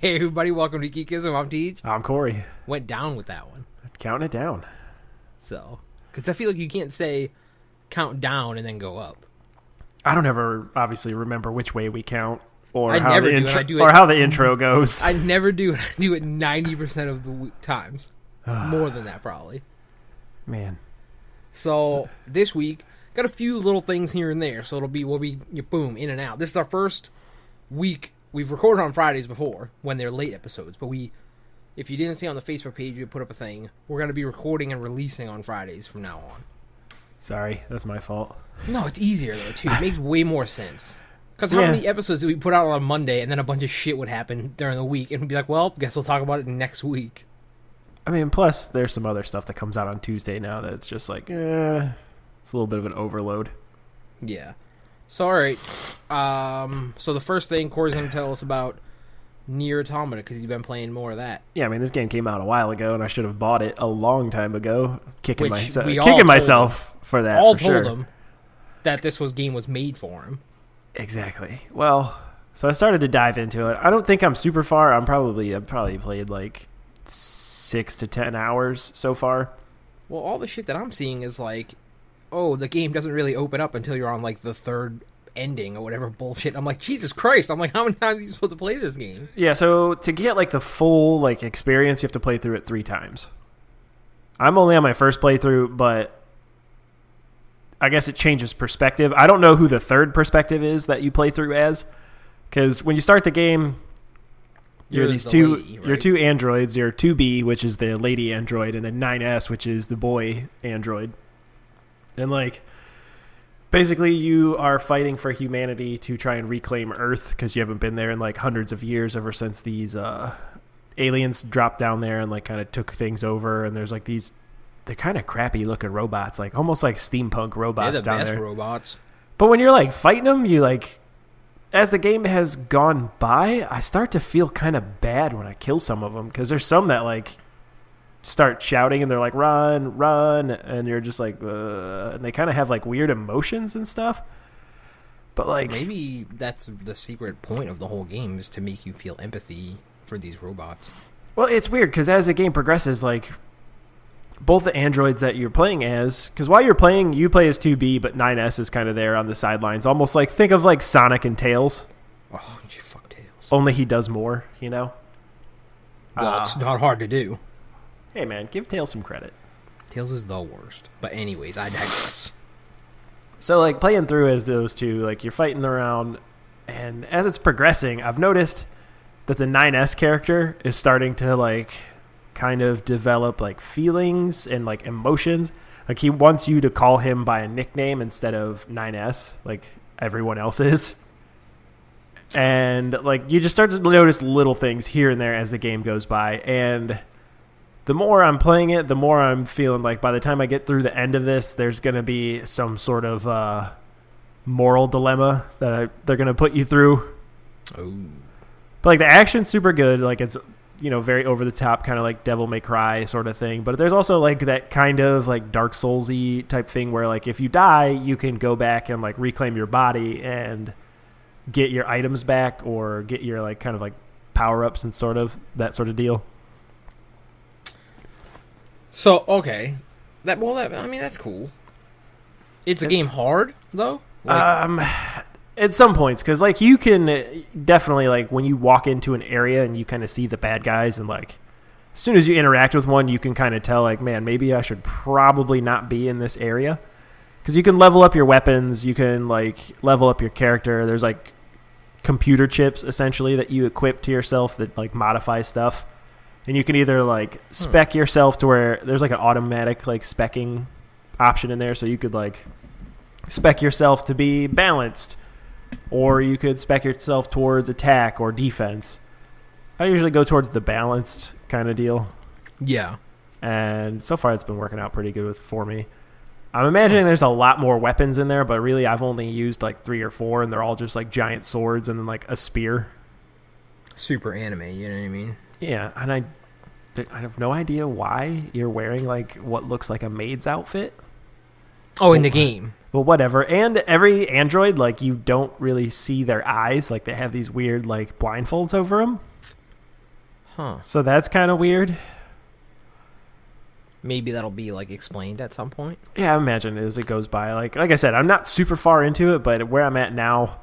Hey everybody, welcome to Geekism. I'm Teej. I'm Corey. Went down with that one. Counting it down. So, because I feel like you can't say count down and then go up. I don't ever obviously remember which way we count or I how never the do, intro and I do or it- how the intro goes. I never do it. I do it 90% of the times. More than that, probably. Man. So, this week, got a few little things here and there. So, we'll be boom, in and out. This is our first week. We've recorded on Fridays before, when they're late episodes. But if you didn't see on the Facebook page, we put up a thing. We're going to be recording and releasing on Fridays from now on. Sorry, that's my fault. No, it's easier, though, too. It makes way more sense. Because how many episodes did we put out on Monday, and then a bunch of shit would happen during the week, and we'd be like, well, guess we'll talk about it next week. I mean, plus there's some other stuff that comes out on Tuesday now that it's just like, it's a little bit of an overload. Yeah. So, alright. So the first thing Corey's going to tell us about Nier Automata, because he's been playing more of that. Yeah, I mean, this game came out a while ago, and I should have bought it a long time ago. Kicking Which myself for that, All for told sure. him that this game was made for him. Exactly. Well, so I started to dive into it. I don't think I'm super far. I've probably played like 6 to 10 hours so far. Well, all the shit that I'm seeing is like, oh, the game doesn't really open up until you're on like the third ending or whatever bullshit. I'm like, Jesus Christ. I'm like, how many times are you supposed to play this game? Yeah, so to get like the full like experience, you have to play through it 3 times. I'm only on my first playthrough, but I guess it changes perspective. I don't know who the third perspective is that you play through as, because when you start the game, you're these two lady, right? you're two androids. You're 2B, which is the lady android, and then 9S, which is the boy android. And like basically you are fighting for humanity to try and reclaim Earth, because you haven't been there in like hundreds of years, ever since these aliens dropped down there and like kind of took things over. And there's like they're kind of crappy looking robots, like almost like steampunk robots They're the down best there. robots. But when you're like fighting them, you like, as the game has gone by, I start to feel kind of bad when I kill some of them, because there's some that like start shouting and they're like, run, run, and you're just like, and they kind of have like weird emotions and stuff. But like, Maybe that's the secret point of the whole game, is to make you feel empathy for these robots. well, it's weird because as the game progresses, like both the androids that you're playing as, because while you're playing, you play as 2B, but 9S is kind of there on the sidelines, almost like, think of like Sonic and Tails, Oh, you fuck Tails. only he does more, you know? Well, it's not hard to do. Hey man, give Tails some credit. Tails is the worst. But anyways, I digress. So like playing through as those two, like you're fighting around, and as it's progressing, I've noticed that the 9S character is starting to like kind of develop like feelings and like emotions. Like he wants you to call him by a nickname instead of 9S, like everyone else is. And like you just start to notice little things here and there as the game goes by. And the more I'm playing it, the more I'm feeling like by the time I get through the end of this, there's going to be some sort of moral dilemma that they're going to put you through. Oh. But like the action's super good. Like it's, very over the top, kind of like Devil May Cry sort of thing. But there's also like that kind of like Dark Souls-y type thing where like if you die, you can go back and like reclaim your body and get your items back, or get your like kind of like power-ups and sort of that sort of deal. So, okay. That's cool. It's a game hard, though? At some points, because like you can definitely, like when you walk into an area and you kind of see the bad guys, and like as soon as you interact with one, you can kind of tell like, man, maybe I should probably not be in this area, because you can level up your weapons, you can like level up your character. There's like computer chips essentially that you equip to yourself that like modify stuff. And you can either like spec yourself to where there's like an automatic like specking option in there. So you could like spec yourself to be balanced, or you could spec yourself towards attack or defense. I usually go towards the balanced kind of deal. Yeah. And so far it's been working out pretty good for me. I'm imagining there's a lot more weapons in there, but really I've only used like 3 or 4, and they're all just like giant swords and then like a spear. Super anime, you know what I mean? Yeah, and I have no idea why you're wearing like what looks like a maid's outfit. Oh, in the game. Well, whatever. And every android, like you don't really see their eyes. Like they have these weird like blindfolds over them. Huh. So that's kind of weird. Maybe that'll be like explained at some point. Yeah, I imagine as it goes by. Like I said, I'm not super far into it, but where I'm at now,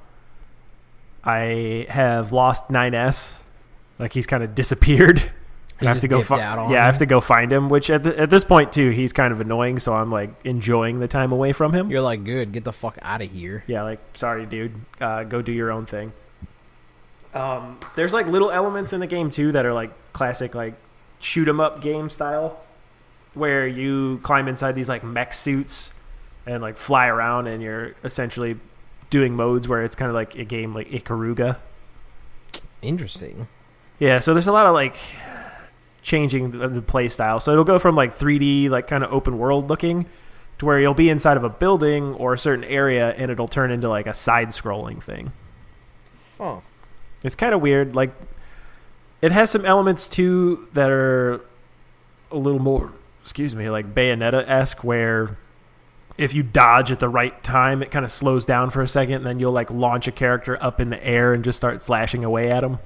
I have lost 9S. Like he's kind of disappeared. And I have to go I have to go find him, which at this point too, he's kind of annoying, so I'm like enjoying the time away from him. You're like, good, get the fuck out of here. Yeah, like, sorry dude, go do your own thing. There's like little elements in the game too that are like classic like shoot 'em up game style, where you climb inside these like mech suits and like fly around, and you're essentially doing modes where it's kind of like a game like Ikaruga. Interesting. Yeah, so there's a lot of like changing the play style. So it'll go from like 3D, like kind of open world looking, to where you'll be inside of a building or a certain area, and it'll turn into like a side scrolling thing. Oh. It's kind of weird. Like, it has some elements too that are a little more, like Bayonetta-esque, where if you dodge at the right time, it kind of slows down for a second, and then you'll like launch a character up in the air and just start slashing away at him.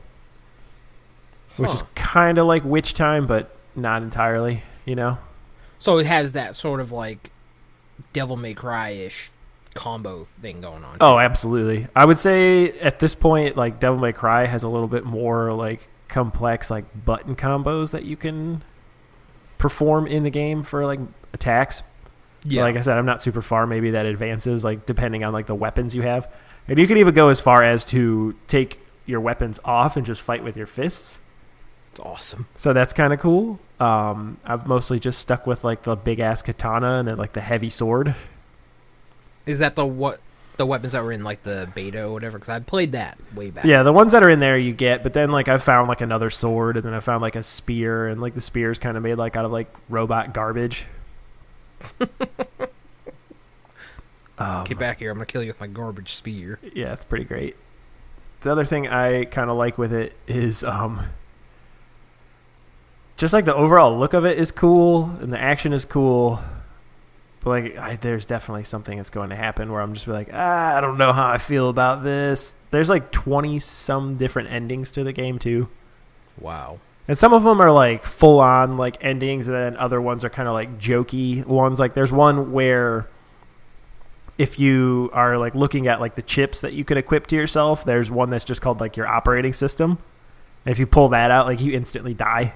Which is kind of like Witch Time, but not entirely, you know? So it has that sort of like Devil May Cry-ish combo thing going on. Oh, absolutely. I would say at this point, like Devil May Cry has a little bit more like complex like button combos that you can perform in the game for like attacks. Yeah. But like I said, I'm not super far. Maybe that advances like depending on like the weapons you have. And you can even go as far as to take your weapons off and just fight with your fists. Awesome. So that's kind of cool. I've mostly just stuck with like the big ass katana and then like the heavy sword. Is that the weapons that were in like the beta or whatever? Because I played that way back. Yeah, the ones that are in there you get, but then like I found like another sword, and then I found like a spear, and like the spear is kind of made like out of like robot garbage. Get back here! I'm gonna kill you with my garbage spear. Yeah, it's pretty great. The other thing I kind of like with it is just like the overall look of it is cool, and the action is cool, but like there's definitely something that's going to happen where I'm just like, I don't know how I feel about this. There's like 20 some different endings to the game too. Wow. And some of them are like full on like endings, and then other ones are kind of like jokey ones. Like there's one where if you are like looking at like the chips that you can equip to yourself, there's one that's just called like your operating system. And if you pull that out, like you instantly die.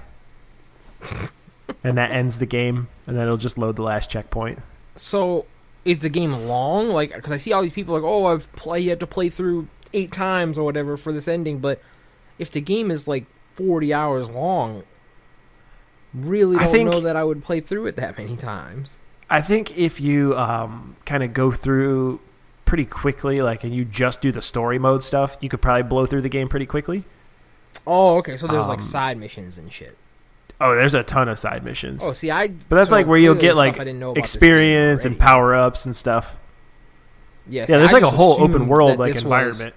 And that ends the game, and then it'll just load the last checkpoint. So, is the game long? Like, because I see all these people like, oh, you have to play through 8 times or whatever for this ending. But if the game is like 40 hours long, really don't know that I would play through it that many times. I think if you kind of go through pretty quickly, like, and you just do the story mode stuff, you could probably blow through the game pretty quickly. Oh, okay. So there's like side missions and shit. Oh, there's a ton of side missions. Oh, see, but that's like where you'll get like experience and power ups and stuff. Yeah, there's like a whole open world like environment.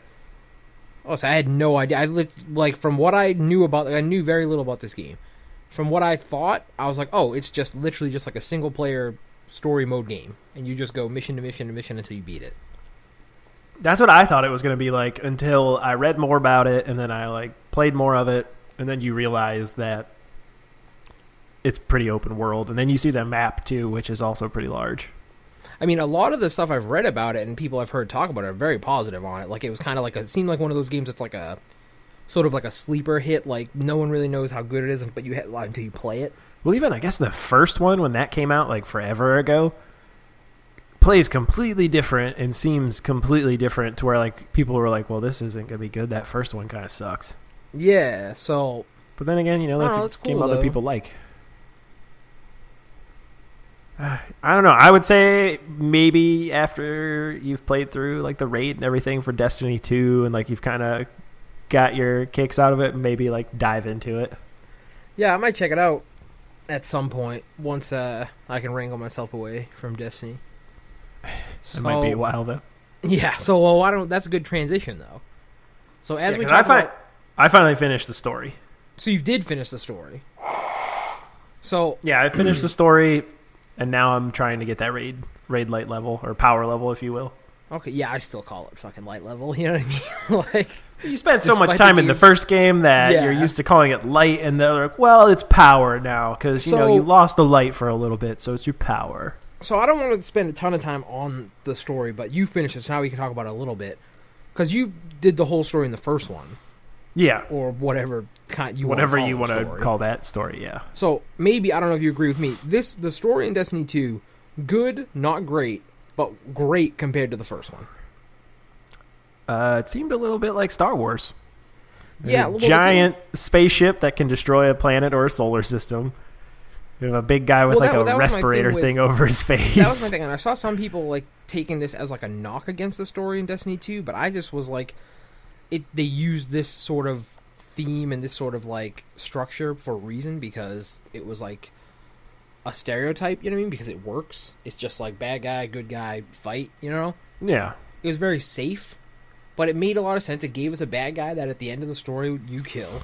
So I had no idea. Like from what I knew about, I knew very little about this game. From what I thought, I was like, oh, it's just literally just like a single player story mode game, and you just go mission to mission to mission until you beat it. That's what I thought it was going to be like until I read more about it, and then I like played more of it, and then you realize that it's pretty open world, and then you see the map too, which is also pretty large. I mean, a lot of the stuff I've read about it and people I've heard talk about it are very positive on it. Like, it was kind of like it seemed like one of those games that's like a sort of like a sleeper hit. Like, no one really knows how good it is, but you hit until you play it. Well, even I guess the first one, when that came out like forever ago, plays completely different and seems completely different to where like people were like, well, this isn't gonna be good. That first one kind of sucks. Yeah. So, but then again, that's a game other people like. I don't know. I would say maybe after you've played through like the raid and everything for Destiny 2 and like you've kind of got your kicks out of it, maybe like dive into it. Yeah, I might check it out at some point once I can wrangle myself away from Destiny. It might be a while though. Yeah. So that's a good transition though. So as I finally finished the story. So you did finish the story. So yeah, I finished the story. And now I'm trying to get that raid light level, or power level, if you will. Okay, yeah, I still call it fucking light level. You know what I mean? Like, You spent so much time in the first game that Yeah. you're used to calling it light, and they're like, well, it's power now, because, you lost the light for a little bit, so it's your power. So I don't want to spend a ton of time on the story, but you finished it, so now we can talk about it a little bit. Because you did the whole story in the first one. Yeah. Or whatever kind you whatever want to you call want to call that story, yeah. So maybe, I don't know if you agree with me, the story in Destiny 2, good, not great, but great compared to the first one. It seemed a little bit like Star Wars. Yeah, a giant spaceship that can destroy a planet or a solar system. You have a big guy with a respirator thing over his face. That was my thing, and I saw some people like taking this as like a knock against the story in Destiny 2, but I just was like, they used this sort of theme and this sort of like structure for a reason, because it was like a stereotype, you know what I mean? Because it works. It's just like bad guy, good guy, fight, you know? Yeah. It was very safe, but it made a lot of sense. It gave us a bad guy that at the end of the story you kill.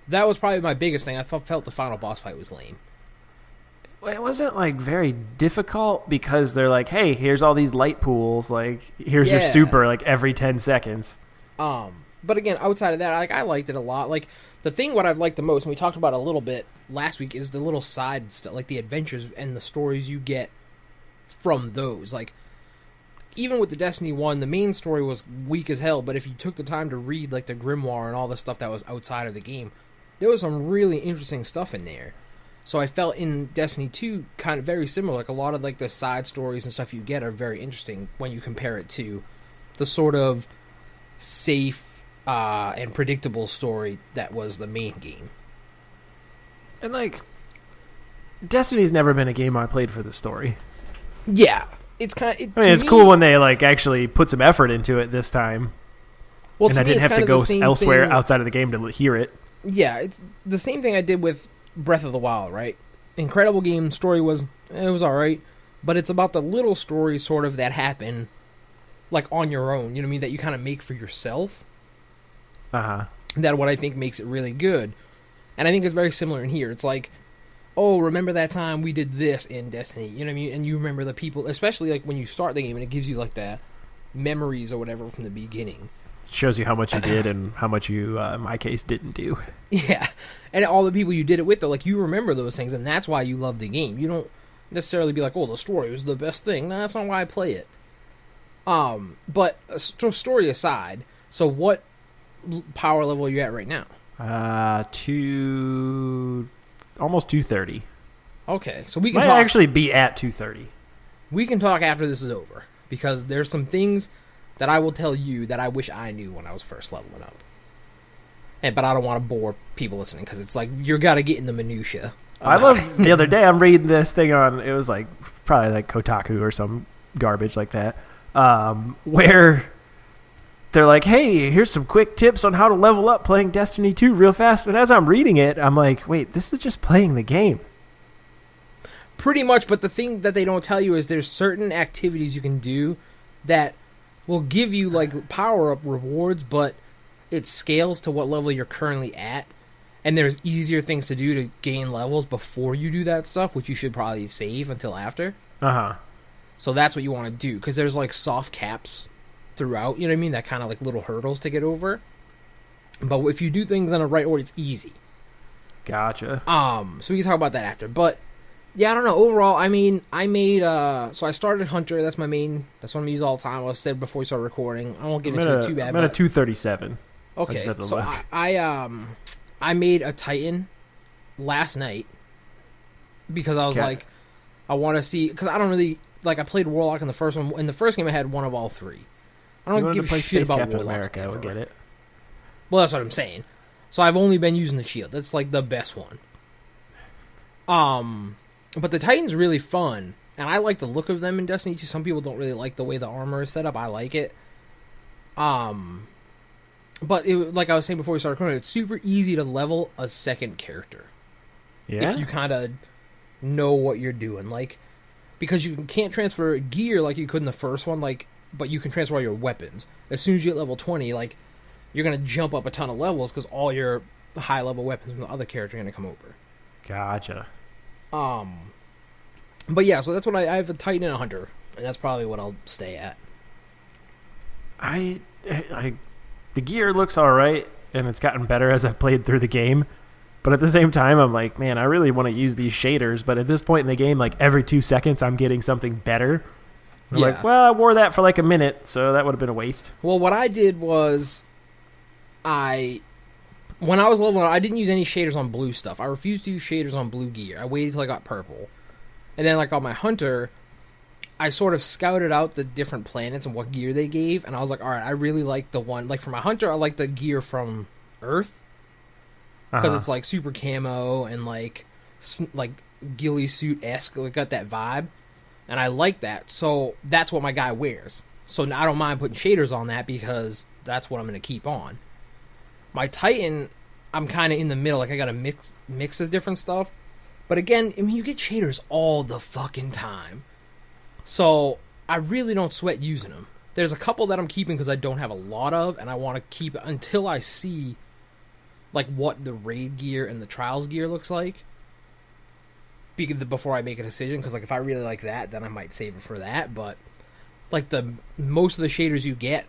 That was probably my biggest thing. I felt the final boss fight was lame. It wasn't like very difficult, because they're like, hey, here's all these light pools, like here's your super like every 10 seconds. But again, outside of that, I liked it a lot. Like, the thing what I've liked the most, and we talked about it a little bit last week, is the little side stuff, like the adventures and the stories you get from those. Like, even with the Destiny 1, the main story was weak as hell, but if you took the time to read like the grimoire and all the stuff that was outside of the game, there was some really interesting stuff in there. So I felt in Destiny 2 kind of very similar. Like, a lot of like the side stories and stuff you get are very interesting when you compare it to the sort of safe and predictable story that was the main game. And like, Destiny's never been a game I played for the story. Yeah, it's kind of. It's cool when they like actually put some effort into it this time. Well, and I didn't have to go elsewhere outside of the game to hear it. Yeah, it's the same thing I did with Breath of the Wild, right? Incredible game, story was alright, but it's about the little stories sort of that happen like on your own, you know what I mean, that you kind of make for yourself. That what I think makes it really good. And I think it's very similar in here. It's like, oh, remember that time we did this in Destiny, you know what I mean? And you remember the people, especially like when you start the game and it gives you like the memories or whatever from the beginning. It shows you how much you did and how much you, in my case, didn't do. Yeah. And all the people you did it with, though, like, you remember those things, and that's why you love the game. You don't necessarily be like, oh, the story was the best thing. No, that's not why I play it. But story aside, so what power level are you at right now? Almost 230. Okay, so we can might actually be at 230. We can talk after this is over, because there's some things that I will tell you that I wish I knew when I was first leveling up. But I don't want to bore people listening, because it's like, you got to get in the minutia. I love, the other day I'm reading this thing on, it was like, probably like Kotaku or some garbage like that, where they're like, hey, here's some quick tips on how to level up playing Destiny 2 real fast. And as I'm reading it, I'm like, wait, this is just playing the game. Pretty much, but the thing that they don't tell you is there's certain activities you can do that will give you like power-up rewards, but it scales to what level you're currently at. And there's easier things to do to gain levels before you do that stuff, which you should probably save until after. So that's what you want to do, because there's like soft caps throughout, you know what I mean? That kind of like little hurdles to get over. But if you do things in the right order, it's easy. Gotcha. So we can talk about that after. But yeah, I don't know. Overall, I mean, I made so I started Hunter. That's my main. That's what I'm using all the time. I said before we start recording. I won't get into it too bad. I'm at a 237. Okay, so I made a Titan last night because I was like, I want to see, because I don't really like. I played Warlock in the first one. In the first game, I had one of all three. I don't give a shit about Captain Warlocks. America. I would get it. Well, that's what I'm saying. So I've only been using the shield. That's like the best one. But the Titan's really fun, and I like the look of them in Destiny 2. Some people don't really like the way the armor is set up. I like it. But like I was saying before we started recording, it's super easy to level a second character. Yeah. If you kind of know what you're doing, like, because you can't transfer gear like you could in the first one, like, but you can transfer all your weapons. As soon as you get level 20, like, you're gonna jump up a ton of levels because all your high level weapons from the other character are gonna come over. Gotcha. But yeah, so that's what I have a Titan and a Hunter. And that's probably what I'll stay at. The gear looks all right, and it's gotten better as I've played through the game. But at the same time, I'm like, man, I really want to use these shaders. But at this point in the game, like every 2 seconds, I'm getting something better. I'm like, well, I wore that for like a minute, so that would have been a waste. Well, what I did was, when I was leveling up, I didn't use any shaders on blue stuff. I refused to use shaders on blue gear. I waited till I got purple. And then, like, on my hunter, I sort of scouted out the different planets and what gear they gave, and I was like, all right, I really like the one, like, for my hunter, I like the gear from Earth, because it's, like, super camo and, like ghillie suit-esque, like, got that vibe, and I like that, so that's what my guy wears. So I don't mind putting shaders on that, because that's what I'm going to keep on. My Titan, I'm kind of in the middle, like, I got to mix of different stuff, but again, I mean, you get shaders all the fucking time. So, I really don't sweat using them. There's a couple that I'm keeping because I don't have a lot of, and I want to keep it until I see, like, what the raid gear and the trials gear looks like. Before I make a decision, because, like, if I really like that, then I might save it for that, but, like, most of the shaders you get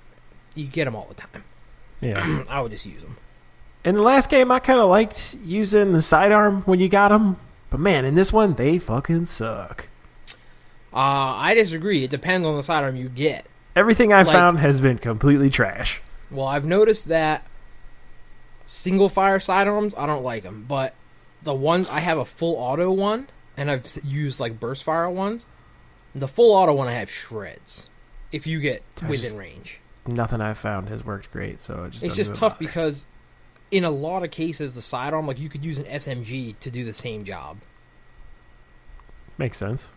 them all the time. Yeah. I would just use them. In the last game, I kind of liked using the sidearm when you got them, but man, in this one, they fucking suck. I disagree. It depends on the sidearm you get. Everything I found has been completely trash. Well, I've noticed that single fire sidearms, I don't like them. But the ones, I have a full auto one, and I've used like burst fire ones. The full auto one I have shreds if you get within range. Nothing I've found has worked great, so it's just tough because in a lot of cases, the sidearm, like you could use an SMG to do the same job. Makes sense.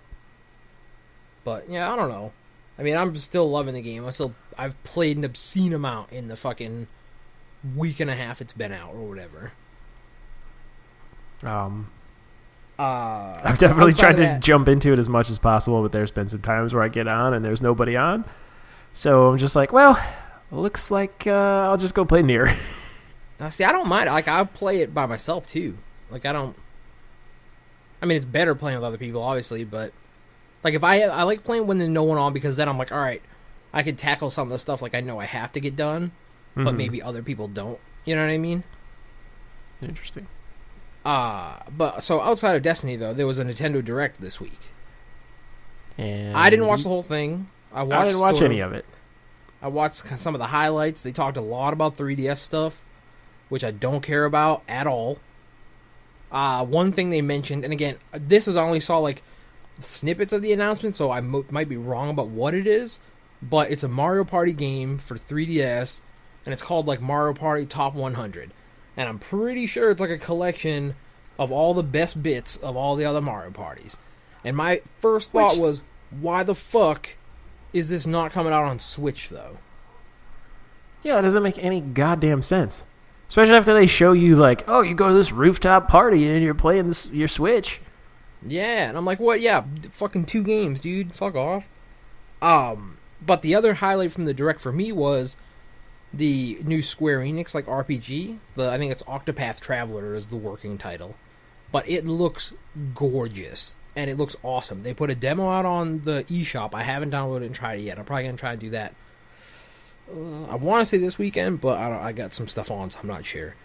But, yeah, I don't know. I mean, I'm still loving the game. I've played an obscene amount in the fucking week and a half it's been out, or whatever. I've definitely tried to jump into it as much as possible, but there's been some times where I get on and there's nobody on. So I'm just like, well, looks like I'll just go play Nier. Now, see, I don't mind. Like, I'll play it by myself, too. Like, I mean, it's better playing with other people, obviously, but like, if I like playing when there's no one on, because then I'm like, all right, I can tackle some of the stuff like I know I have to get done, but maybe other people don't. You know what I mean? Interesting. But so outside of Destiny, though, there was a Nintendo Direct this week. And I didn't watch the whole thing. I didn't watch any of it. I watched some of the highlights. They talked a lot about 3DS stuff, which I don't care about at all. One thing they mentioned, and again, this is I only saw like snippets of the announcement, so I might be wrong about what it is, but it's a Mario Party game for 3DS, and it's called like Mario Party Top 100, and I'm pretty sure it's like a collection of all the best bits of all the other Mario Parties. And my first thought was, why the fuck is this not coming out on Switch, though? Yeah, it doesn't make any goddamn sense. Especially after they show you, like, oh, you go to this rooftop party and you're playing your Switch. Yeah, and I'm like, what? Yeah, fucking 2 games, dude. Fuck off. But the other highlight from the Direct for me was the new Square Enix, like, RPG. I think it's Octopus Traveler is the working title. But it looks gorgeous, and it looks awesome. They put a demo out on the eShop. I haven't downloaded it and tried it yet. I'm probably going to try and do that. I want to say this weekend, but I got some stuff on, so I'm not sure.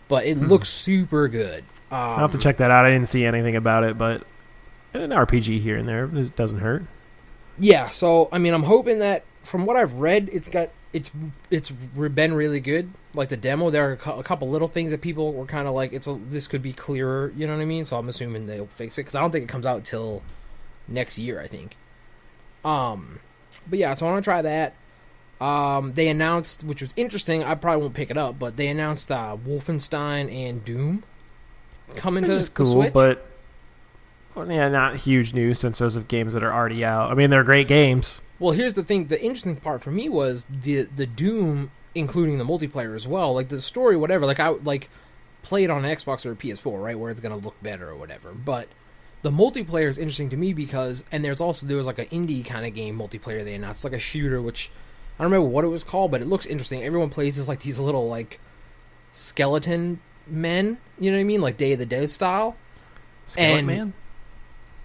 But it looks super good. I'll have to check that out. I didn't see anything about it, but an RPG here and there doesn't hurt. Yeah, so I mean, I'm hoping that from what I've read, it's been really good. Like the demo, there are a couple little things that people were kind of like, this could be clearer. You know what I mean? So I'm assuming they'll fix it because I don't think it comes out till next year. I think. But yeah, so I want to try that. They announced, which was interesting. I probably won't pick it up, but they announced Wolfenstein and Doom coming to the Switch. But yeah, not huge news since those are games that are already out. I mean, they're great games. Well, here's the thing. The interesting part for me was the Doom, including the multiplayer as well. Like the story, whatever. Like I play it on an Xbox or a PS4, right, where it's gonna look better or whatever. But the multiplayer is interesting to me because, and there was like an indie kind of game multiplayer they announced, like a shooter, which I don't remember what it was called, but it looks interesting. Everyone plays as like these little like skeleton men, you know what I mean, like Day of the Dead style. Skeleton Man.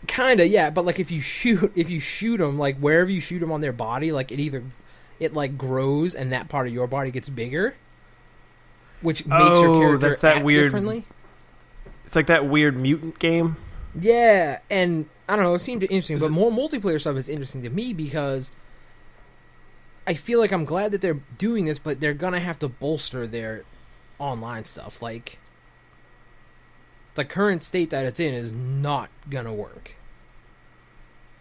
Kinda, yeah. But like if you shoot them, like wherever you shoot them on their body, like it like grows and that part of your body gets bigger, which makes your character that's that act weird, differently. It's like that weird mutant game. Yeah, and I don't know, it seemed interesting, but more multiplayer stuff is interesting to me because I feel like I'm glad that they're doing this, but they're gonna have to bolster their online stuff. Like, the current state that it's in is not gonna work.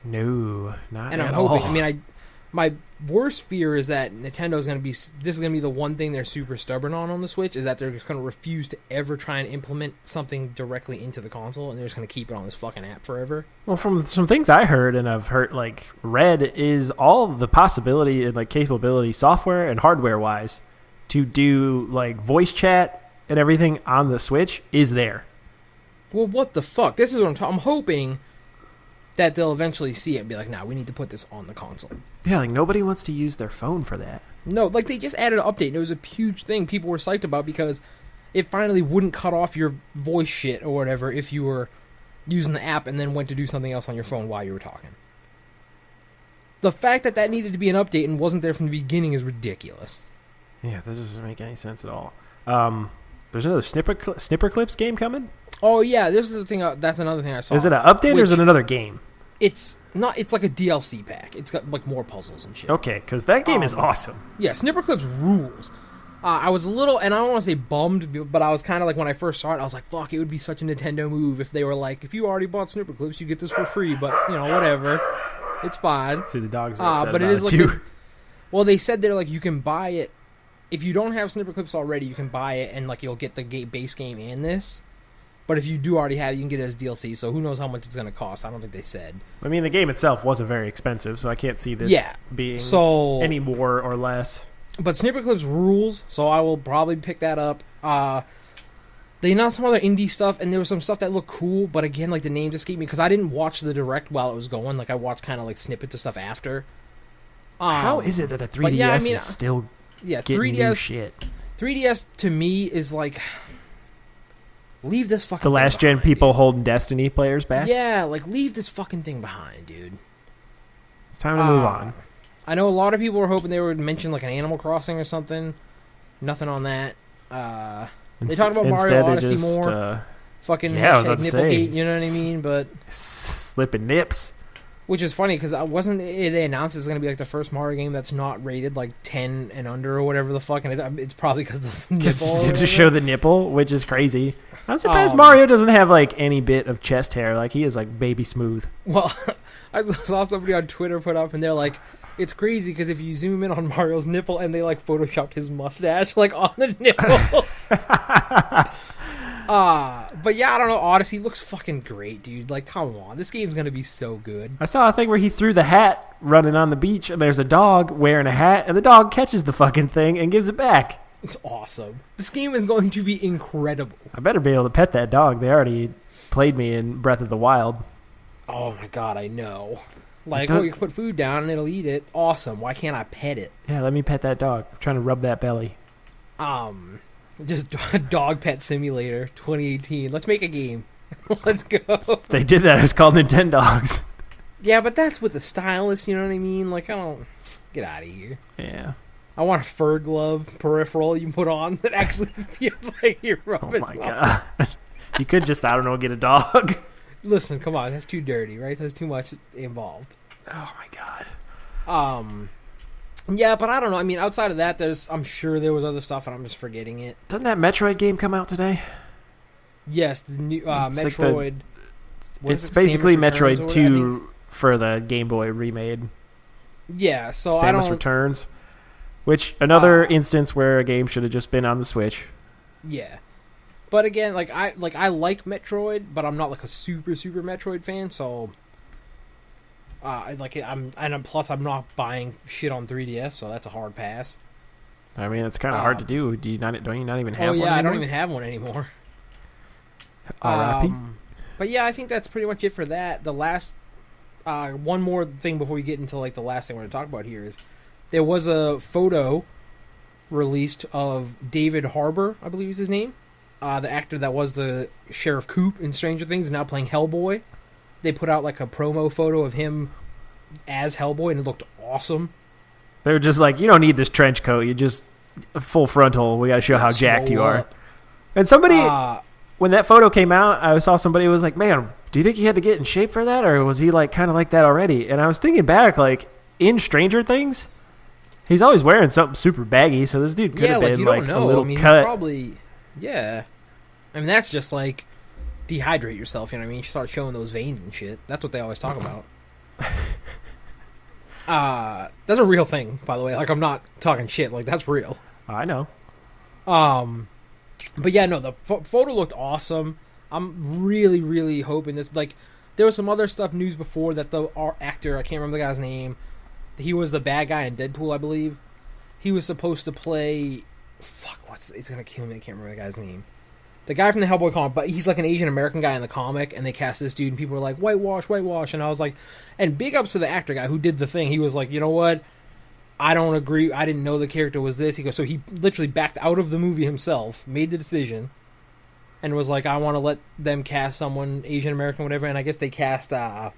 No, not and at I'm hoping. all. I mean, my worst fear is that Nintendo's gonna be. This is gonna be the one thing they're super stubborn on the Switch, is that they're just gonna refuse to ever try and implement something directly into the console, and they're just gonna keep it on this fucking app forever. Well, from some things I heard and I've heard, like read, is all the possibility and like capability, software and hardware wise, to do like voice chat and everything on the Switch is there. Well, what the fuck? This is what I'm talking. I'm hoping that they'll eventually see it and be like, nah, we need to put this on the console. Yeah, like nobody wants to use their phone for that. No, like they just added an update, and it was a huge thing people were psyched about because it finally wouldn't cut off your voice shit or whatever if you were using the app and then went to do something else on your phone while you were talking. The fact that needed to be an update and wasn't there from the beginning is ridiculous. Yeah, that doesn't make any sense at all. There's another Snipper Clips game coming? Oh, yeah, this is the thing. That's another thing I saw. Is it an update or is it another game? It's not. It's like a DLC pack. It's got like more puzzles and shit. Okay, because that game is awesome. Yeah, Snipper Clips rules. I was a little, and I don't want to say bummed, but I was kind of like, when I first saw it, I was like, fuck, it would be such a Nintendo move if they were like, if you already bought Snipper Clips, you get this for free, but, you know, whatever. It's fine. See, the dogs are upset but it about is like too. Well, they said they're like, you can buy it. If you don't have Snipper Clips already, you can buy it, and like you'll get the base game and this. But if you do already have it, you can get it as DLC, so who knows how much it's going to cost. I don't think they said. I mean, the game itself wasn't very expensive, so I can't see this being any more or less. But Snipper Clips rules, so I will probably pick that up. They announced some other indie stuff, and there was some stuff that looked cool, but again, like the name just escaped me, because I didn't watch the Direct while it was going. Like, I watched kind of like snippets of stuff after. How is it that the 3DS is still getting 3DS, new shit? 3DS, to me, is like... Leave this fucking the last gen people dude. Holding Destiny players back? Yeah, like, leave this fucking thing behind, dude. It's time to move on. I know a lot of people were hoping they would mention, like, an Animal Crossing or something. Nothing on that. They talked about Mario Odyssey more. Fucking hashtag Nipplegate, you know what I mean? But slipping nips. Which is funny, because they announced it's going to be, like, the first Mario game that's not rated, like, 10 and under or whatever the fuck. And it's probably because the nipple. To show the nipple, which is crazy. I'm surprised Mario doesn't have, like, any bit of chest hair. Like, he is, like, baby smooth. Well, I saw somebody on Twitter put up, and they're like, it's crazy because if you zoom in on Mario's nipple and they, like, photoshopped his mustache, like, on the nipple. But yeah, I don't know. Odyssey looks fucking great, dude. Like, come on. This game's going to be so good. I saw a thing where he threw the hat running on the beach, and there's a dog wearing a hat, and the dog catches the fucking thing and gives it back. It's awesome. This game is going to be incredible. I better be able to pet that dog. They already played me in Breath of the Wild. Oh my god, I know. Like, you can put food down and it'll eat it. Awesome. Why can't I pet it? Yeah, let me pet that dog. I'm trying to rub that belly. Just Dog Pet Simulator 2018. Let's make a game. Let's go. They did that. It's called Nintendogs. Yeah, but that's with the stylus, you know what I mean? Like, I don't... Get out of here. Yeah. I want a fur glove peripheral you put on that actually feels like you're rubbing. Oh my god. You could just, I don't know, get a dog. Listen, come on. That's too dirty, right? That's too much involved. Oh my god. Yeah, but I don't know. I mean, outside of that, I'm sure there was other stuff and I'm just forgetting it. Doesn't that Metroid game come out today? Yes, the new Metroid. Like it's basically Metroid 2 for the Game Boy remade. Yeah, so Samus Returns. Which, another instance where a game should have just been on the Switch. Yeah. But again, I like Metroid, but I'm not like a super Metroid fan, so plus I'm not buying shit on 3DS, so that's a hard pass. I mean, it's kind of hard to do. Don't you not even have one anymore? I don't even have one anymore. R.I.P. But yeah, I think that's pretty much it for that. The last one more thing before we get into like the last thing we're going to talk about here is there was a photo released of David Harbour, I believe is his name. The actor that was the Sheriff Coop in Stranger Things is now playing Hellboy. they put out like a promo photo of him as Hellboy, and it looked awesome. They're just like, you don't need this trench coat. You just full frontal. We got to show how jacked you are. And somebody, when that photo came out, I saw somebody who was like, man, do you think he had to get in shape for that? Or was he like kind of like that already? And I was thinking back, like in Stranger Things, he's always wearing something super baggy. So this dude could have been like a little cut. Probably, yeah. I mean, that's just like dehydrate yourself. You know what I mean? You start showing those veins and shit. That's what they always talk about. That's a real thing, by the way. Like, I'm not talking shit. Like, that's real. I know. But yeah, no, the photo looked awesome. I'm really, really hoping this. Like, there was some other news before that the actor, I can't remember the guy's name. He was the bad guy in Deadpool, I believe. He was supposed to play. It's gonna kill me. I can't remember the guy's name. The guy from the Hellboy comic, but he's like an Asian American guy in the comic, and they cast this dude, and people were like, whitewash, and I was like, and big ups to the actor guy who did the thing. He was like, you know what? I don't agree. I didn't know the character was this. He goes, so he literally backed out of the movie himself, made the decision, and was like, I want to let them cast someone Asian American, whatever. And I guess they cast, again,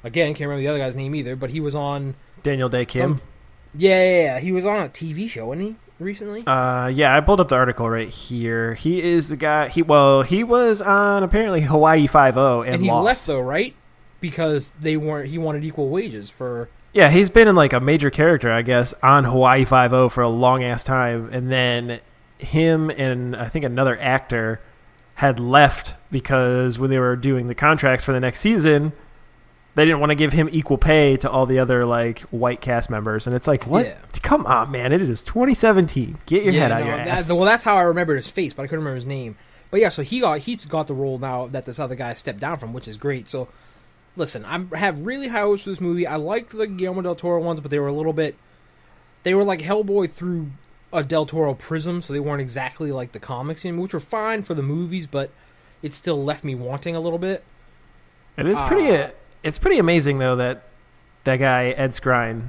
can't remember the other guy's name either, but he was on Daniel Day Kim. Yeah. He was on a TV show, wasn't he? Recently? Yeah, I pulled up the article right here. He is the guy. He was on apparently Hawaii 5-0 and he lost. Left though, right? Because he wanted equal wages for. Yeah, he's been in like a major character, I guess, on Hawaii 5-0 for a long ass time, and then him and I think another actor had left because when they were doing the contracts for the next season, they didn't want to give him equal pay to all the other like white cast members, and it's like, what? Yeah. Come on, man! It is 2017. Get your head out of your ass. That's how I remember his face, but I couldn't remember his name. But yeah, so he's got the role now that this other guy stepped down from, which is great. So listen, I have really high hopes for this movie. I liked the Guillermo del Toro ones, but they were like Hellboy through a del Toro prism, so they weren't exactly like the comics, which were fine for the movies, but it still left me wanting a little bit. It is pretty. It's pretty amazing, though, that guy, Ed Skrein,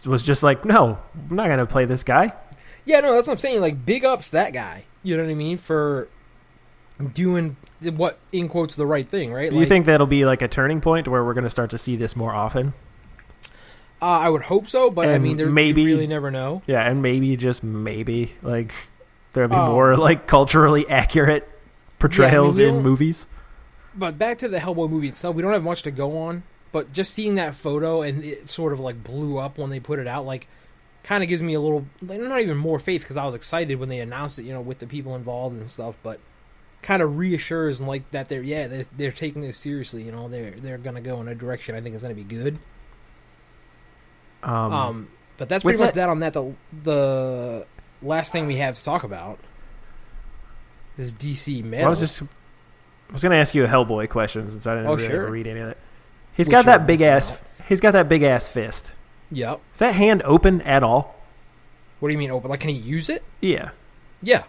was just like, no, I'm not going to play this guy. Yeah, no, that's what I'm saying. Like, big ups that guy. You know what I mean? For doing what, in quotes, the right thing, right? Do you think that'll be like a turning point where we're going to start to see this more often? I would hope so, but I mean, you really never know. Yeah, and maybe, just maybe, like, there'll be more, like, culturally accurate portrayals in movies. But back to the Hellboy movie itself, we don't have much to go on, but just seeing that photo and it sort of like blew up when they put it out, like, kind of gives me a little, like, not even more faith because I was excited when they announced it, with the people involved and stuff, but kind of reassures and like that they're taking this seriously, they're gonna go in a direction I think is gonna be good. But that's pretty much that on that. The last thing we have to talk about is DC Metal. I was going to ask you a Hellboy question since I didn't really read any of it. He's got that big ass fist. Yep. Is that hand open at all? What do you mean open? Like, can he use it? Yeah. Yeah.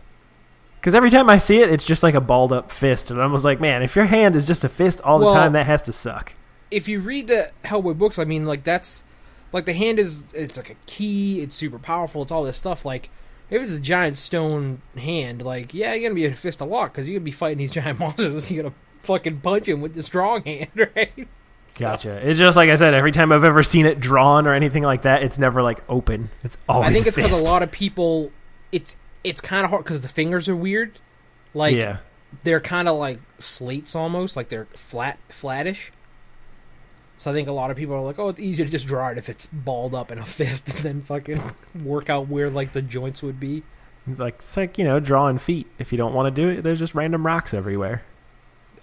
Because every time I see it, it's just like a balled up fist, and I was like, man, if your hand is just a fist all the time, that has to suck. If you read the Hellboy books, I mean, like, that's like the hand it's like a key. It's super powerful. It's all this stuff. Like, if it's a giant stone hand, like, yeah, you're going to be a fist a lot because you're going to be fighting these giant monsters. You're going to fucking punch him with the strong hand, right? Gotcha. It's just like I said, every time I've ever seen it drawn or anything like that, it's never like open. It's always I think it's because a lot of people, it's kind of hard because the fingers are weird. Like, they're kind of like slates almost, like they're flattish. So I think a lot of people are like, oh, it's easier to just draw it if it's balled up in a fist and then fucking work out where like the joints would be. It's like drawing feet. If you don't want to do it, there's just random rocks everywhere.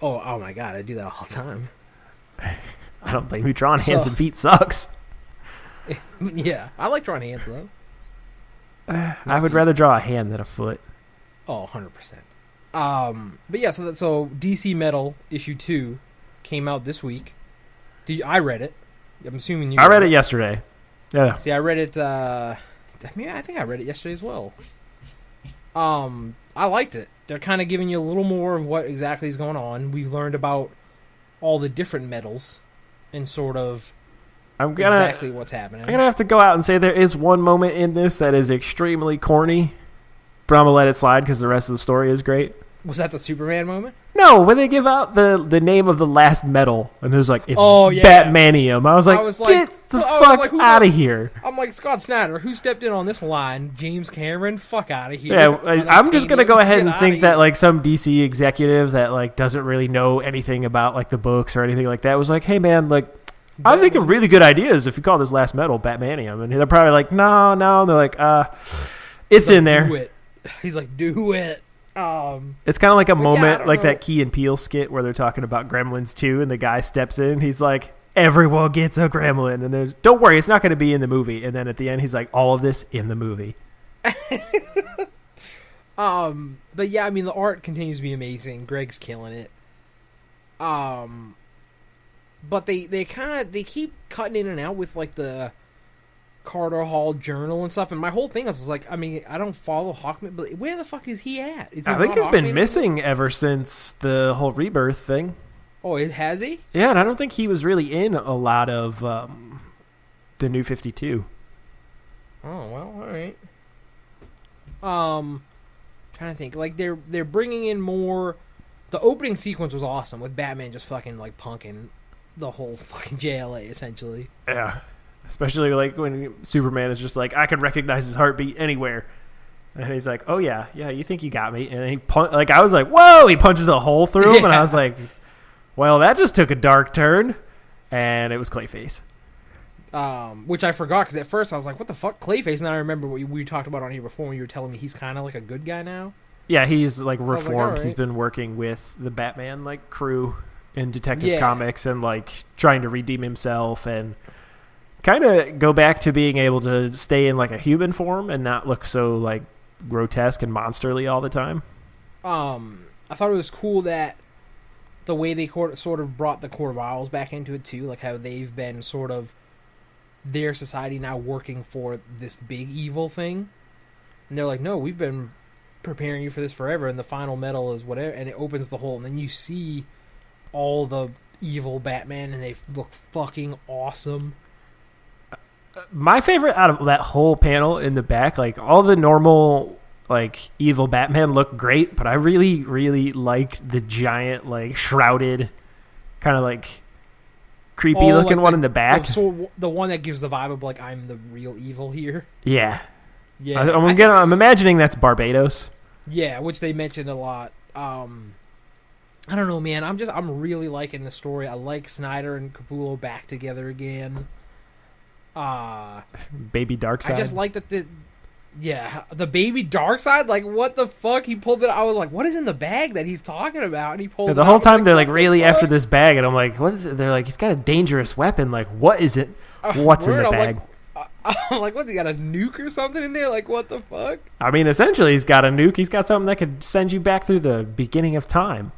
Oh my god, I do that all the time. I don't blame you. Drawing hands and feet sucks. Yeah, I like drawing hands though. I would rather draw a hand than a foot. Oh, 100%. But yeah, so DC Metal issue 2 came out this week. I read it. I'm assuming you. I read it yesterday. Yeah. See, I read it. I think I read it yesterday as well. I liked it. They're kind of giving you a little more of what exactly is going on. We've learned about all the different metals and sort of exactly what's happening. I'm gonna have to go out and say there is one moment in this that is extremely corny, but I'm gonna let it slide because the rest of the story is great. Was that the Superman moment? no, when they give out the name of the last metal, and there's like, it's yeah. Batmanium. I was like, get the fuck out of here. I'm like, Scott Snyder, who stepped in on this line? James Cameron? Fuck out of here. Yeah, I'm just going to go ahead and think that like some DC executive that like doesn't really know anything about like the books or anything like that was like, hey man, like, I think a really good idea is if you call this last metal Batmanium. And they're probably like, no. And they're like, it's in there. Do it. He's like, do it. It's kind of like a moment like that Key and Peele skit where they're talking about Gremlins 2 and the guy steps in. He's like, everyone gets a gremlin. And there's, don't worry, it's not going to be in the movie. And then at the end, he's like, all of this in the movie. But yeah, I mean, the art continues to be amazing. Greg's killing it. But they keep cutting in and out with like the Carter Hall Journal and stuff, and my whole thing is like, I mean, I don't follow Hawkman, but where the fuck is he at? I think he's been missing ever since the whole Rebirth thing. Oh, has he? Yeah, and I don't think he was really in a lot of the New 52. Oh well, all right. Trying to think, like they're bringing in more. The opening sequence was awesome with Batman just fucking like punking the whole fucking JLA essentially. Yeah. Especially like when Superman is just like, I can recognize his heartbeat anywhere. And he's like, oh yeah, you think you got me. And he like, I was like, whoa, he punches a hole through him. And I was like, well, that just took a dark turn. And it was Clayface. Which I forgot, because at first I was like, what the fuck, Clayface? And I remember what we talked about on here before when you were telling me he's kind of like a good guy now. Yeah, he's like reformed. Like, right. He's been working with the Batman like crew in Detective Comics and like trying to redeem himself and kind of go back to being able to stay in like a human form and not look so like grotesque and monsterly all the time. I thought it was cool that the way they sort of brought the Court of Owls back into it too, like how they've been sort of their society now working for this big evil thing, and they're like, no, we've been preparing you for this forever, and the final medal is whatever, and it opens the hole, and then you see all the evil Batman, and they look fucking awesome. My favorite out of that whole panel in the back, like all the normal like evil Batman look great, but I really, really liked the giant like shrouded kind of like creepy looking one in the back. So the one that gives the vibe of like, I'm the real evil here. Yeah. Yeah. I'm imagining that's Barbados. Yeah, which they mentioned a lot. I don't know, man. I'm really liking the story. I like Snyder and Capullo back together again. Baby Darkseid. I just like that the baby Darkseid, like what the fuck? He pulled it. I was like, what is in the bag that he's talking about? And he pulled it the whole time they're like really after this bag, and I'm like, what is it? They're like, he's got a dangerous weapon. Like, what is it? What's in the bag? I'm like, what? They got a nuke or something in there? Like, what the fuck? I mean, essentially, he's got a nuke. He's got something that could send you back through the beginning of time.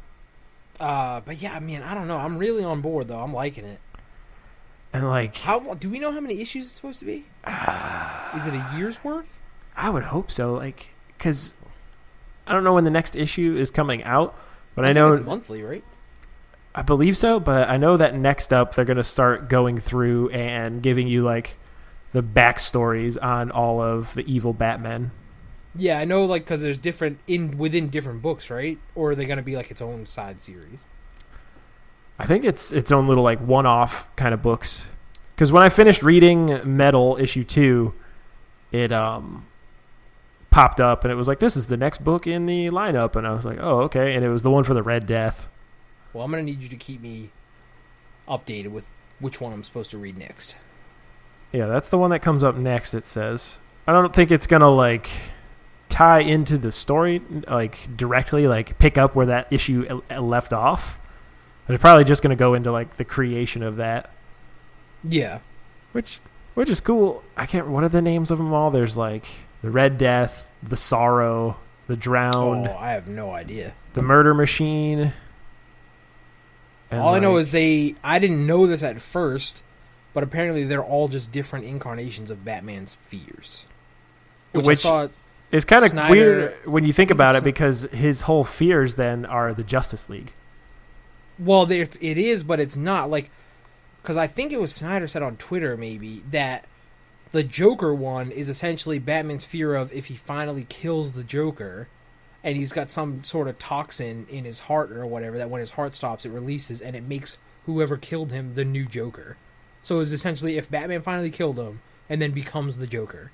But yeah, man, I don't know. I'm really on board though. I'm liking it. And like, how do we know how many issues it's supposed to be? Is it a year's worth? I would hope so. Like, because I don't know when the next issue is coming out, but I know it's monthly, right? I believe so, but I know that next up they're going to start going through and giving you like the backstories on all of the evil Batmen. Yeah, I know, like, because there's different within different books, right? Or are they going to be like its own side series? I think it's its own little like one-off kind of books. Because when I finished reading Metal issue 2, it popped up and it was like, this is the next book in the lineup, and I was like, oh, okay. And it was the one for the Red Death. Well, I'm going to need you to keep me updated with which one I'm supposed to read next. Yeah, that's the one that comes up next, it says. I don't think it's going to like tie into the story like directly, like pick up where that issue left off. It's probably just going to go into like the creation of that. Yeah. Which is cool. What are the names of them all? There's like the Red Death, the Sorrow, the Drowned. Oh, I have no idea. The Murder Machine. And all I know is I didn't know this at first, but apparently they're all just different incarnations of Batman's fears. Which is kind of weird when you think about it, because his whole fears then are the Justice League. Well, it is, but it's not. Like, because I think it was Snyder said on Twitter maybe that the Joker one is essentially Batman's fear of if he finally kills the Joker, and he's got some sort of toxin in his heart or whatever that when his heart stops, it releases, and it makes whoever killed him the new Joker. So it's essentially if Batman finally killed him and then becomes the Joker.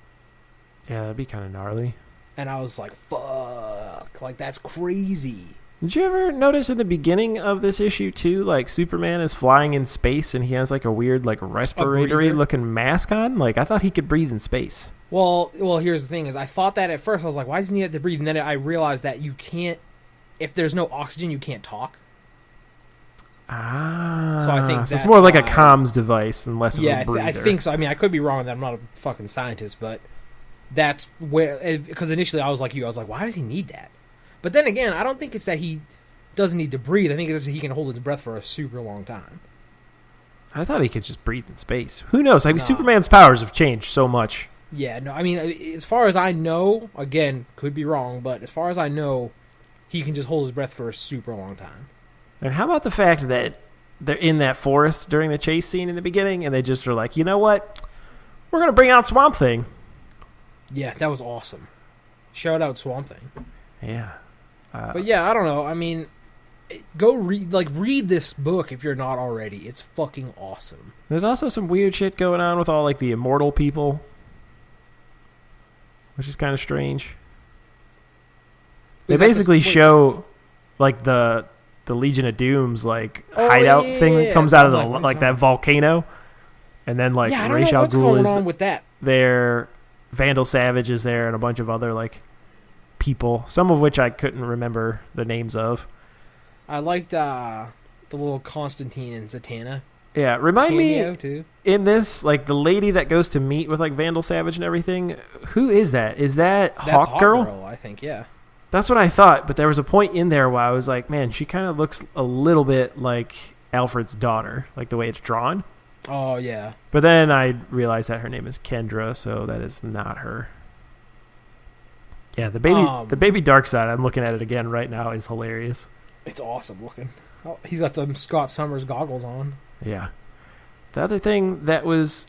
Yeah, that'd be kind of gnarly. And I was like, fuck, like that's crazy. Did you ever notice in the beginning of this issue too, like Superman is flying in space and he has like a weird like respiratory looking mask on? Like I thought he could breathe in space. Well, here's the thing: is I thought that at first. I was like, "Why doesn't he have to breathe?" And then I realized that you can't. If there's no oxygen, you can't talk. Ah, so I think so it's more like a comms device and less of a breather. I think so. I mean, I could be wrong. That I'm not a fucking scientist, but that's where. Because initially I was like you. I was like, "Why does he need that?" But then again, I don't think it's that he doesn't need to breathe. I think it's that he can hold his breath for a super long time. I thought he could just breathe in space. Who knows? I mean, Superman's powers have changed so much. Yeah, no, I mean, as far as I know, again, could be wrong, but as far as I know, he can just hold his breath for a super long time. And how about the fact that they're in that forest during the chase scene in the beginning, and they just are like, you know what? We're going to bring out Swamp Thing. Yeah, that was awesome. Shout out Swamp Thing. Yeah. But yeah, I don't know. I mean, go read this book if you're not already. It's fucking awesome. There's also some weird shit going on with all like the immortal people, which is kind of strange. They basically show like the Legion of Doom's like hideout thing that comes out of the like that volcano, and then like Ra's al Ghul is on with that. There, Vandal Savage is there, and a bunch of other like people, some of which I couldn't remember the names of. I liked the little Constantine and Zatanna. Yeah, remind me too. In this, like the lady that goes to meet with like Vandal Savage and everything. Who is that? Is that Hawk Girl? I think, yeah. That's what I thought, but there was a point in there where I was like, man, she kind of looks a little bit like Alfred's daughter, like the way it's drawn. Oh yeah. But then I realized that her name is Kendra, so that is not her. Yeah, the baby Darkseid, I'm looking at it again right now, is hilarious. It's awesome looking. Oh, he's got some Scott Summers goggles on. Yeah. The other thing that was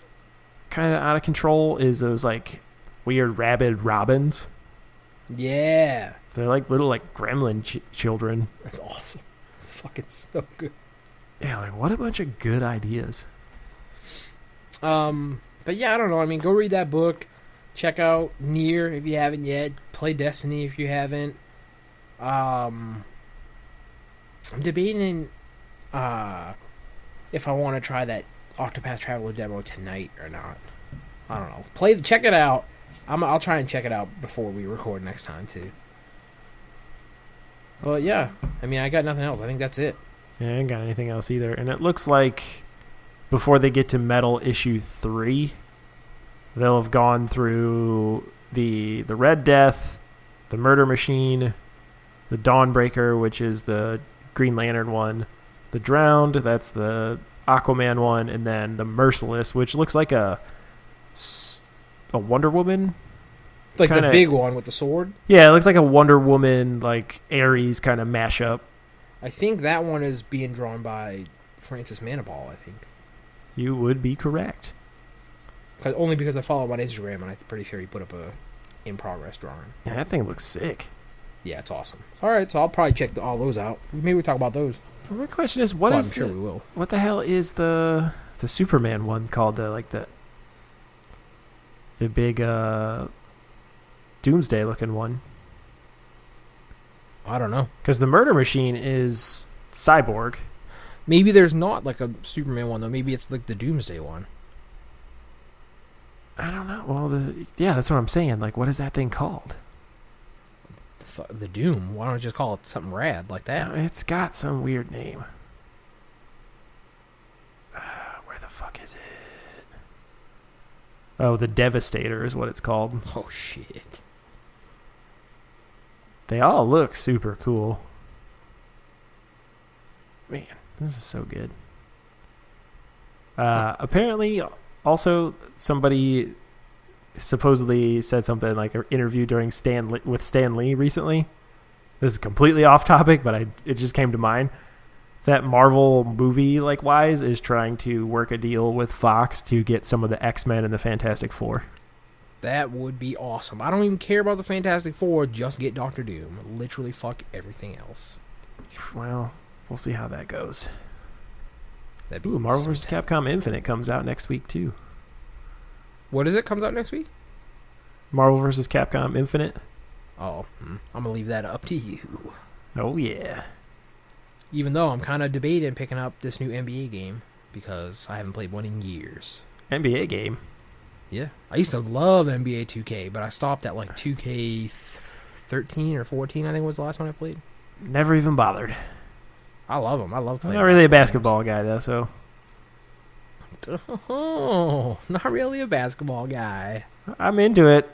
kind of out of control is those like weird rabid robins. Yeah. They're like little like gremlin children. That's awesome. It's fucking so good. Yeah, like what a bunch of good ideas. But yeah, I don't know. I mean, go read that book. Check out Nier if you haven't yet. Play Destiny if you haven't. I'm debating if I want to try that Octopus Traveler demo tonight or not. I don't know. Check it out. I'll try and check it out before we record next time too. But yeah, I mean, I got nothing else. I think that's it. Yeah, I ain't got anything else either. And it looks like before they get to Metal issue 3, they'll have gone through the Red Death, the Murder Machine, the Dawnbreaker, which is the Green Lantern one, the Drowned, that's the Aquaman one, and then the Merciless, which looks like a Wonder Woman. Like kinda, the big one with the sword? Yeah, it looks like a Wonder Woman, like Ares kind of mashup. I think that one is being drawn by Francis Manipal, I think. You would be correct. Only because I follow him on Instagram, and I'm pretty sure he put up a in-progress drawing. Yeah, that thing looks sick. Yeah, it's awesome. All right, so I'll probably check all those out. Maybe we'll talk about those. Well, my question is, we will. What the hell is the Superman one called? The big Doomsday looking one. I don't know. Because the Murder Machine is Cyborg. Maybe there's not like a Superman one though. Maybe it's like the Doomsday one. I don't know. Well, that's what I'm saying. Like, what is that thing called? The Doom. Why don't we just call it something rad like that? It's got some weird name. Where the fuck is it? Oh, the Devastator is what it's called. Oh, shit. They all look super cool. Man, this is so good. Apparently, also, somebody supposedly said something like an interview during with Stan Lee recently. This is completely off topic, but it just came to mind. That Marvel movie, like wise, is trying to work a deal with Fox to get some of the X-Men and the Fantastic Four. That would be awesome. I don't even care about the Fantastic Four. Just get Doctor Doom. Literally fuck everything else. Well, we'll see how that goes. That'd be Marvel so vs. sad. Capcom Infinite comes out next week, too. What is it? Comes out next week? Marvel vs. Capcom Infinite. Oh, I'm going to leave that up to you. Oh, yeah. Even though I'm kind of debating picking up this new NBA game because I haven't played one in years. NBA game. Yeah. I used to love NBA 2K, but I stopped at like 2K13 or 14, I think was the last one I played. Never even bothered. I love them. I love I'm playing. not really a basketball guy, though, so. Oh, not really a basketball guy. I'm into it,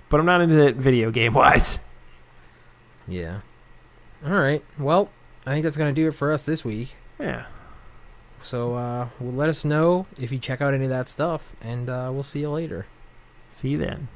but I'm not into it video game-wise. Yeah. All right. Well, I think that's going to do it for us this week. Yeah. So, well, let us know if you check out any of that stuff, and we'll see you later. See you then.